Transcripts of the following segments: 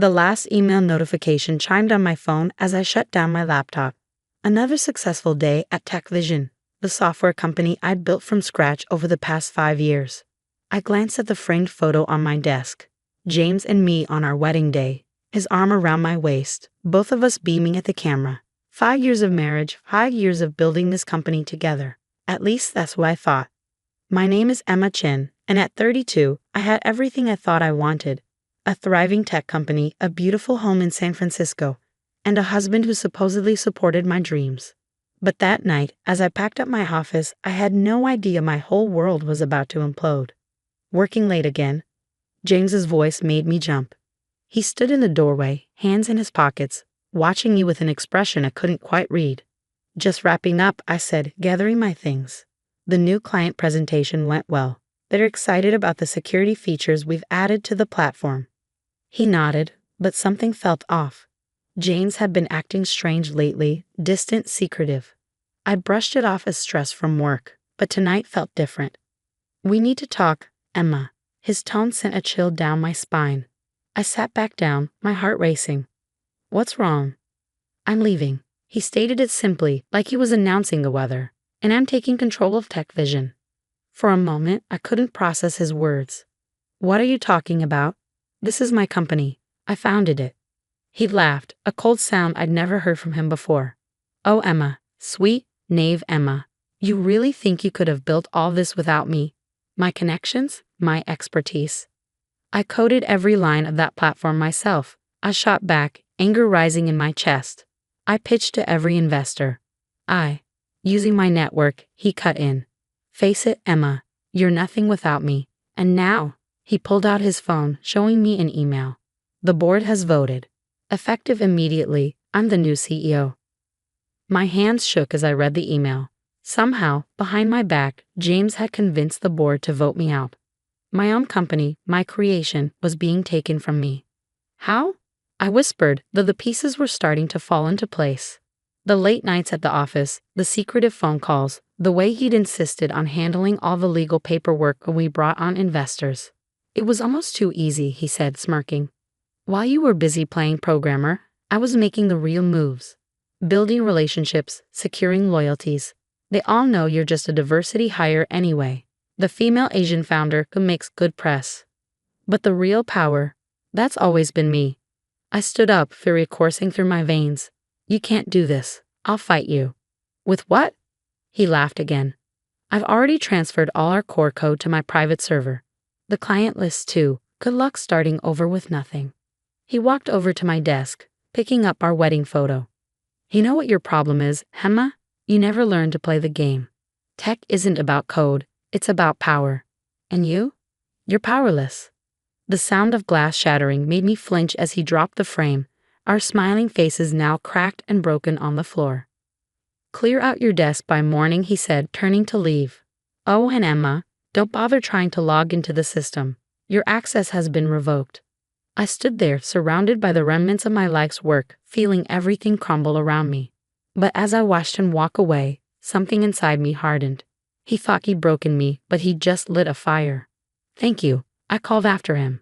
The last email notification chimed on my phone as I shut down my laptop. Another successful day at TechVision, the software company I'd built from scratch over the past 5 years. I glanced at the framed photo on my desk. James and me on our wedding day, his arm around my waist, both of us beaming at the camera. 5 years of marriage, 5 years of building this company together. At least that's what I thought. My name is Emma Chin, and at 32, I had everything I thought I wanted. A thriving tech company, a beautiful home in San Francisco, and a husband who supposedly supported my dreams. But that night, as I packed up my office, I had no idea my whole world was about to implode. Working late again? James's voice made me jump. He stood in the doorway, hands in his pockets, watching me with an expression I couldn't quite read. Just wrapping up, I said, gathering my things. The new client presentation went well. They're excited about the security features we've added to the platform. He nodded, but something felt off. James had been acting strange lately, distant, secretive. I brushed it off as stress from work, but tonight felt different. We need to talk, Emma. His tone sent a chill down my spine. I sat back down, my heart racing. What's wrong? I'm leaving. He stated it simply, like he was announcing the weather, and I'm taking control of TechVision. For a moment, I couldn't process his words. What are you talking about? This is my company. I founded it. He laughed, a cold sound I'd never heard from him before. Oh, Emma, sweet, naive Emma. You really think you could have built all this without me? My connections? My expertise? I coded every line of that platform myself. I shot back, anger rising in my chest. I pitched to every investor. Using my network, he cut in. Face it, Emma, you're nothing without me. And now, he pulled out his phone, showing me an email. The board has voted. Effective immediately, I'm the new CEO. My hands shook as I read the email. Somehow, behind my back, James had convinced the board to vote me out. My own company, my creation, was being taken from me. How? I whispered, though the pieces were starting to fall into place. The late nights at the office, the secretive phone calls, the way he'd insisted on handling all the legal paperwork when we brought on investors. It was almost too easy, he said, smirking. While you were busy playing programmer, I was making the real moves. Building relationships, securing loyalties. They all know you're just a diversity hire anyway. The female Asian founder who makes good press. But the real power, that's always been me. I stood up, fury coursing through my veins. You can't do this. I'll fight you. With what? He laughed again. I've already transferred all our core code to my private server. The client list too. Good luck starting over with nothing. He walked over to my desk, picking up our wedding photo. You know what your problem is, Emma? You never learned to play the game. Tech isn't about code, it's about power. And you? You're powerless. The sound of glass shattering made me flinch as he dropped the frame, our smiling faces now cracked and broken on the floor. Clear out your desk by morning, he said, turning to leave. Oh, and Emma, don't bother trying to log into the system. Your access has been revoked. I stood there, surrounded by the remnants of my life's work, feeling everything crumble around me. But as I watched him walk away, something inside me hardened. He thought he'd broken me, but he'd just lit a fire. Thank you, I called after him.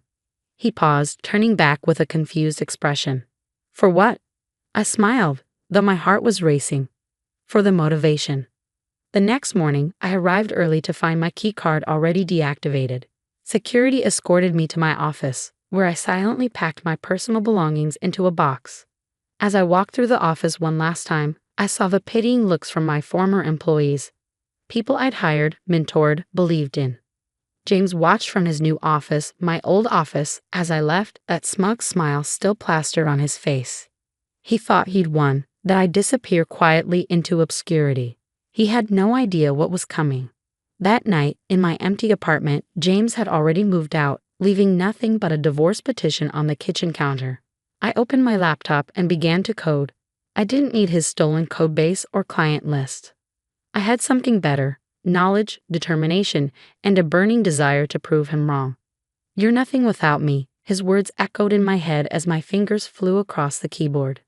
He paused, turning back with a confused expression. For what? I smiled, though my heart was racing. For the motivation. The next morning, I arrived early to find my key card already deactivated. Security escorted me to my office, where I silently packed my personal belongings into a box. As I walked through the office one last time, I saw the pitying looks from my former employees. People I'd hired, mentored, believed in. James watched from his new office, my old office, as I left, that smug smile still plastered on his face. He thought he'd won, that I'd disappear quietly into obscurity. He had no idea what was coming. That night, in my empty apartment, James had already moved out, leaving nothing but a divorce petition on the kitchen counter. I opened my laptop and began to code. I didn't need his stolen codebase or client list. I had something better, knowledge, determination, and a burning desire to prove him wrong. You're nothing without me, his words echoed in my head as my fingers flew across the keyboard.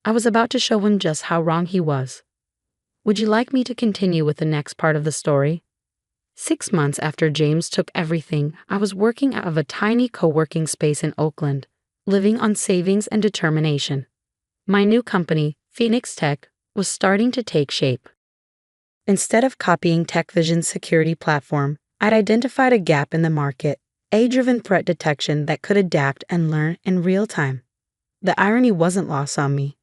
I was about to show him just how wrong he was. Would you like me to continue with the next part of the story? 6 months after James took everything, I was working out of a tiny co-working space in Oakland. living on savings and determination. My new company, Phoenix Tech, was starting to take shape. Instead of copying TechVision's security platform, I'd identified a gap in the market, AI-driven threat detection that could adapt and learn in real time. The irony wasn't lost on me.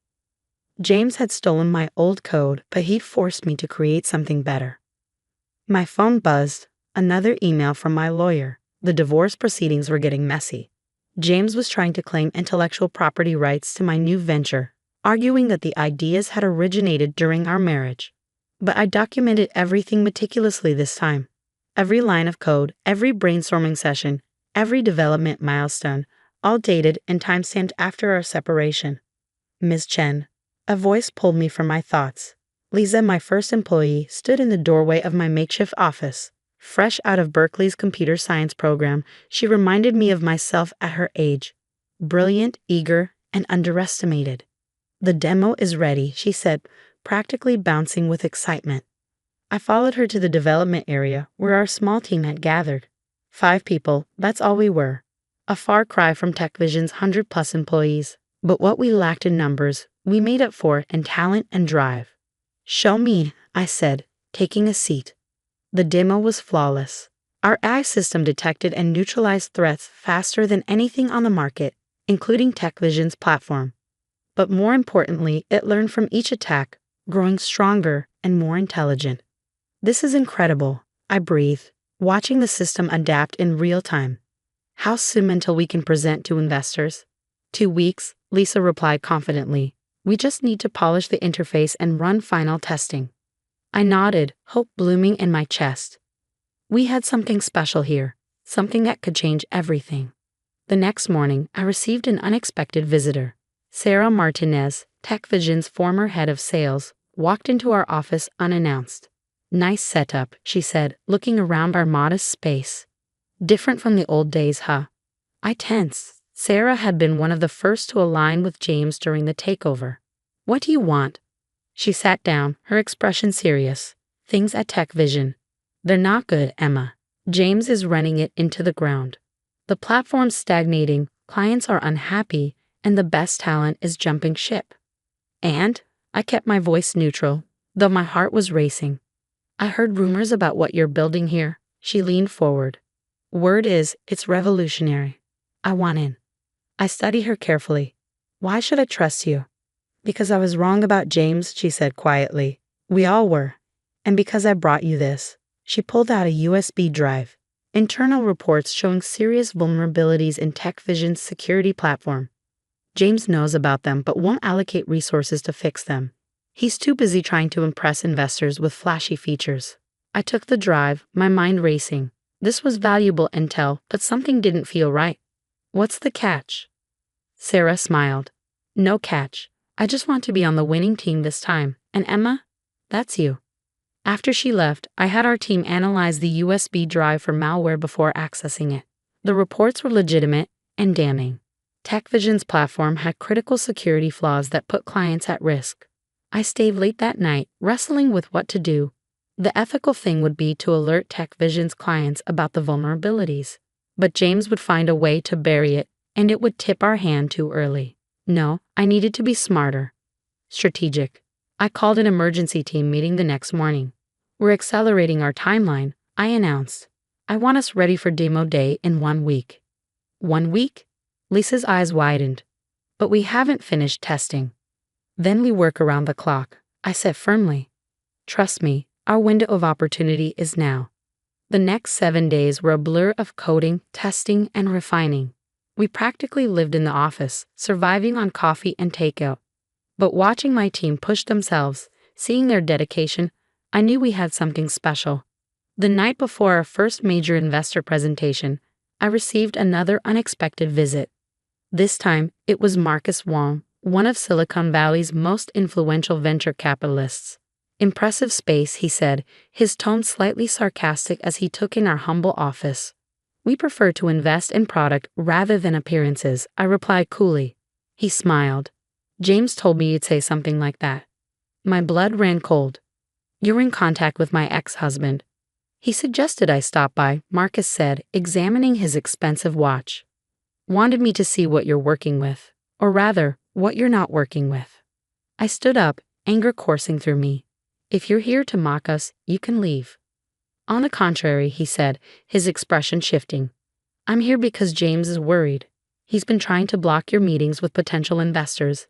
James had stolen my old code, but he'd forced me to create something better. My phone buzzed, another email from my lawyer. The divorce proceedings were getting messy. James was trying to claim intellectual property rights to my new venture, arguing that the ideas had originated during our marriage. But I documented everything meticulously this time. Every line of code, every brainstorming session, every development milestone, all dated and timestamped after our separation. Ms. Chen. A voice pulled me from my thoughts. Lisa, my first employee, stood in the doorway of my makeshift office. Fresh out of Berkeley's computer science program, she reminded me of myself at her age. Brilliant, eager, and underestimated. The demo is ready, she said, practically bouncing with excitement. I followed her to the development area where our small team had gathered. 5 people, that's all we were. A far cry from TechVision's 100+ employees. But what we lacked in numbers, we made up for in talent and drive. Show me, I said, taking a seat. The demo was flawless. Our AI system detected and neutralized threats faster than anything on the market, including TechVision's platform. But more importantly, it learned from each attack, growing stronger and more intelligent. This is incredible, I breathed, watching the system adapt in real time. How soon until we can present to investors? 2 weeks, Lisa replied confidently. We just need to polish the interface and run final testing. I nodded, hope blooming in my chest. We had something special here, something that could change everything. The next morning, I received an unexpected visitor. Sarah Martinez, TechVision's former head of sales, walked into our office unannounced. Nice setup, she said, looking around our modest space. Different from the old days, huh? I tensed. Sarah had been one of the first to align with James during the takeover. What do you want? She sat down, her expression serious. Things at TechVision. They're not good, Emma. James is running it into the ground. The platform's stagnating, clients are unhappy, and the best talent is jumping ship. And I kept my voice neutral, though my heart was racing. I heard rumors about what you're building here. She leaned forward. Word is, it's revolutionary. I want in. I studied her carefully. Why should I trust you? Because I was wrong about James, she said quietly. We all were. And because I brought you this. She pulled out a USB drive. Internal reports showing serious vulnerabilities in TechVision's security platform. James knows about them but won't allocate resources to fix them. He's too busy trying to impress investors with flashy features. I took the drive, my mind racing. This was valuable intel, but something didn't feel right. What's the catch? Sarah smiled. No catch. I just want to be on the winning team this time. And Emma? That's you. After she left, I had our team analyze the USB drive for malware before accessing it. The reports were legitimate and damning. TechVision's platform had critical security flaws that put clients at risk. I stayed late that night, wrestling with what to do. The ethical thing would be to alert TechVision's clients about the vulnerabilities. But James would find a way to bury it, and it would tip our hand too early. No, I needed to be smarter. Strategic. I called an emergency team meeting the next morning. We're accelerating our timeline, I announced. I want us ready for demo day in 1 week. 1 week? Lisa's eyes widened. But we haven't finished testing. Then we work around the clock, I said firmly. Trust me, our window of opportunity is now. The next 7 days were a blur of coding, testing, and refining. We practically lived in the office, surviving on coffee and takeout. But watching my team push themselves, seeing their dedication, I knew we had something special. The night before our first major investor presentation, I received another unexpected visit. This time, it was Marcus Wong, one of Silicon Valley's most influential venture capitalists. Impressive space, he said, his tone slightly sarcastic as he took in our humble office. We prefer to invest in product rather than appearances, I replied coolly. He smiled. James told me you'd say something like that. My blood ran cold. You're in contact with my ex-husband. He suggested I stop by, Marcus said, examining his expensive watch. Wanted me to see what you're working with, or rather, what you're not working with. I stood up, anger coursing through me. If you're here to mock us, you can leave. On the contrary, he said, his expression shifting. I'm here because James is worried. He's been trying to block your meetings with potential investors,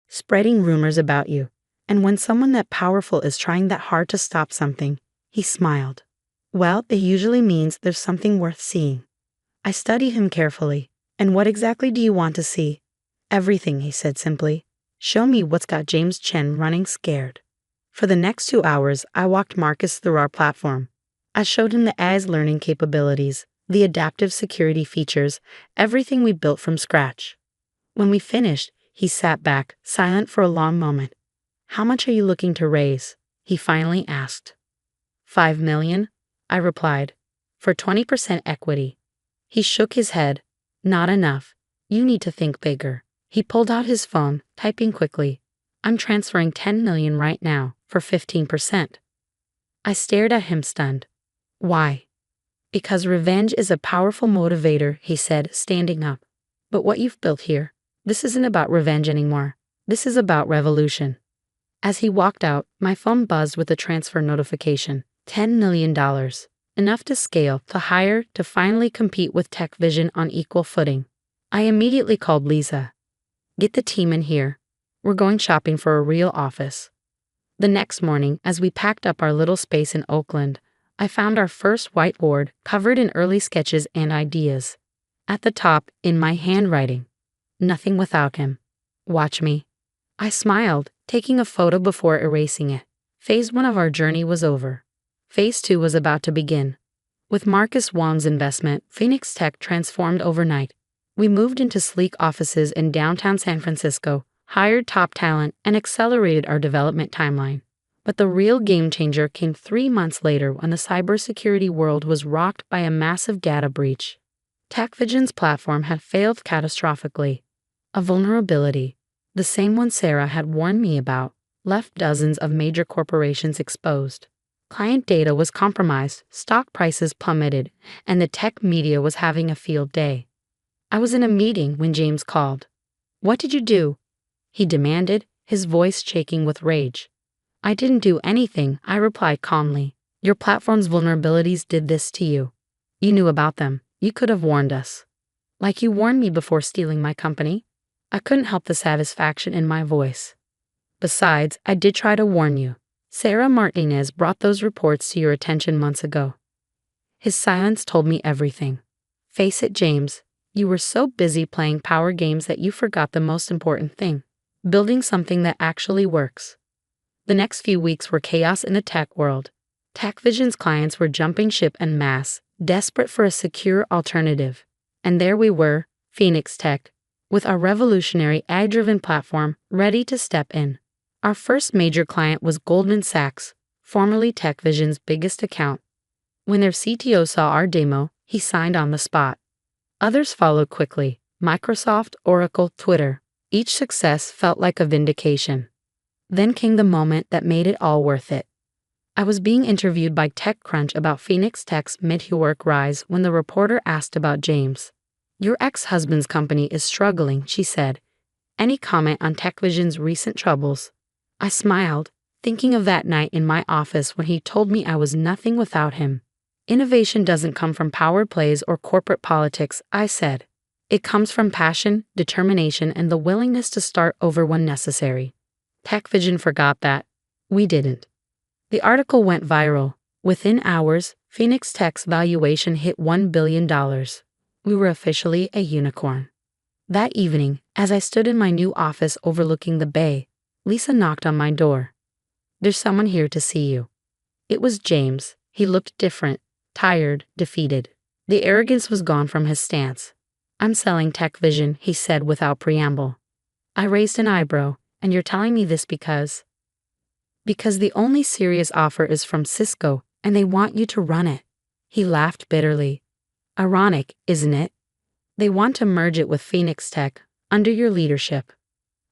spreading rumors about you. And when someone that powerful is trying that hard to stop something, he smiled. Well, it usually means there's something worth seeing. I studied him carefully. And what exactly do you want to see? Everything, he said simply. Show me what's got James Chen running scared. For the next 2 hours, I walked Marcus through our platform. I showed him the AI's learning capabilities, the adaptive security features, everything we built from scratch. When we finished, he sat back, silent for a long moment. How much are you looking to raise? He finally asked. 5 million, I replied, for 20% equity. He shook his head. Not enough. You need to think bigger. He pulled out his phone, typing quickly. I'm transferring 10 million right now for 15%. I stared at him stunned. Why? Because revenge is a powerful motivator, he said, standing up. But what you've built here, this isn't about revenge anymore. This is about revolution. As he walked out, my phone buzzed with a transfer notification. $10 million. Enough to scale, to hire, to finally compete with TechVision on equal footing. I immediately called Lisa. Get the team in here. We're going shopping for a real office. The next morning, as we packed up our little space in Oakland, I found our first whiteboard covered in early sketches and ideas. At the top, in my handwriting, nothing without him. Watch me. I smiled, taking a photo before erasing it. Phase 1 of our journey was over. Phase 2 was about to begin. With Marcus Wong's investment, Phoenix Tech transformed overnight. We moved into sleek offices in downtown San Francisco, hired top talent, and accelerated our development timeline. But the real game changer came 3 months later when the cybersecurity world was rocked by a massive data breach. TechVision's platform had failed catastrophically. A vulnerability, the same one Sarah had warned me about, left dozens of major corporations exposed. Client data was compromised, stock prices plummeted, and the tech media was having a field day. I was in a meeting when James called. What did you do? He demanded, his voice shaking with rage. I didn't do anything, I replied calmly. Your platform's vulnerabilities did this to you. You knew about them. You could have warned us. Like you warned me before stealing my company? I couldn't help the satisfaction in my voice. Besides, I did try to warn you. Sarah Martinez brought those reports to your attention months ago. His silence told me everything. Face it, James, you were so busy playing power games that you forgot the most important thing. Building something that actually works. The next few weeks were chaos in the tech world. TechVision's clients were jumping ship en masse, desperate for a secure alternative. And there we were, Phoenix Tech, with our revolutionary AI-driven platform ready to step in. Our first major client was Goldman Sachs, formerly TechVision's biggest account. When their CTO saw our demo, he signed on the spot. Others followed quickly, Microsoft, Oracle, Twitter. Each success felt like a vindication. Then came the moment that made it all worth it. I was being interviewed by TechCrunch about Phoenix Tech's mid-work rise when the reporter asked about James. Your ex-husband's company is struggling, she said. Any comment on TechVision's recent troubles? I smiled, thinking of that night in my office when he told me I was nothing without him. Innovation doesn't come from power plays or corporate politics, I said. It comes from passion, determination, and the willingness to start over when necessary. TechVision forgot that. We didn't. The article went viral. Within hours, Phoenix Tech's valuation hit $1 billion. We were officially a unicorn. That evening, as I stood in my new office overlooking the bay, Lisa knocked on my door. There's someone here to see you. It was James. He looked different, tired, defeated. The arrogance was gone from his stance. I'm selling TechVision, he said without preamble. I raised an eyebrow, and you're telling me this because the only serious offer is from Cisco, and they want you to run it. He laughed bitterly. Ironic, isn't it? They want to merge it with Phoenix Tech, under your leadership.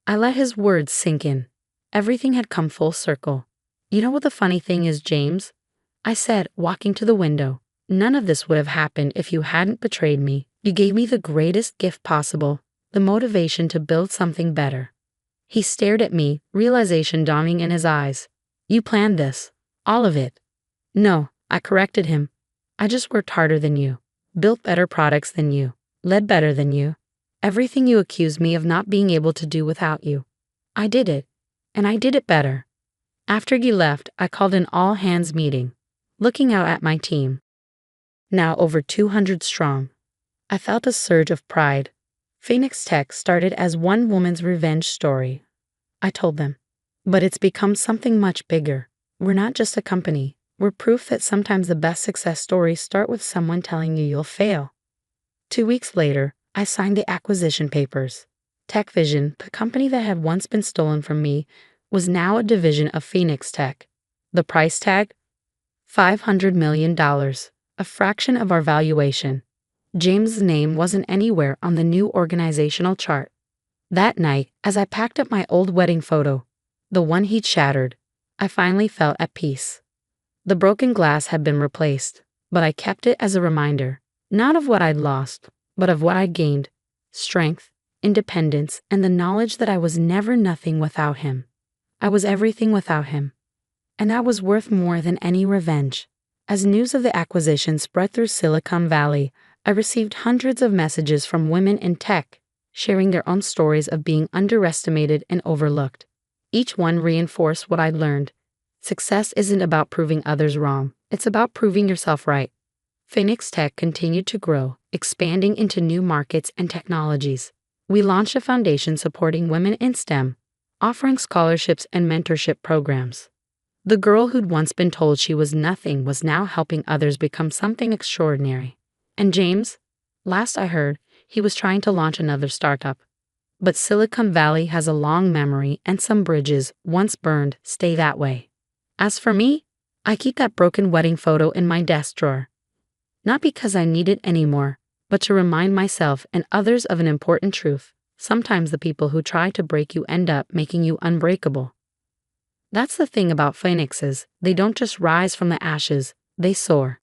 I let his words sink in. Everything had come full circle. You know what the funny thing is, James? I said, walking to the window. None of this would have happened if you hadn't betrayed me, You gave me the greatest gift possible, the motivation to build something better. He stared at me, realization dawning in his eyes. You planned this. All of it. No, I corrected him. I just worked harder than you, built better products than you, led better than you. Everything you accused me of not being able to do without you. I did it, and I did it better. After he left, I called an all-hands meeting, looking out at my team, now over 200 strong. I felt a surge of pride. Phoenix Tech started as one woman's revenge story, I told them. But it's become something much bigger. We're not just a company. We're proof that sometimes the best success stories start with someone telling you you'll fail. 2 weeks later, I signed the acquisition papers. TechVision, the company that had once been stolen from me, was now a division of Phoenix Tech. The price tag? $500 million, a fraction of our valuation. James's name wasn't anywhere on the new organizational chart. That night, as I packed up my old wedding photo, the one he'd shattered, I finally felt at peace. The broken glass had been replaced, but I kept it as a reminder, not of what I'd lost, but of what I'd gained: strength, independence, and the knowledge that I was never nothing without him. I was everything without him. And I was worth more than any revenge. As news of the acquisition spread through Silicon Valley, I received hundreds of messages from women in tech, sharing their own stories of being underestimated and overlooked. Each one reinforced what I'd learned. Success isn't about proving others wrong, it's about proving yourself right. Phoenix Tech continued to grow, expanding into new markets and technologies. We launched a foundation supporting women in STEM, offering scholarships and mentorship programs. The girl who'd once been told she was nothing was now helping others become something extraordinary. And James? Last I heard, he was trying to launch another startup. But Silicon Valley has a long memory, and some bridges, once burned, stay that way. As for me, I keep that broken wedding photo in my desk drawer. Not because I need it anymore, but to remind myself and others of an important truth. Sometimes the people who try to break you end up making you unbreakable. That's the thing about phoenixes. They don't just rise from the ashes, they soar.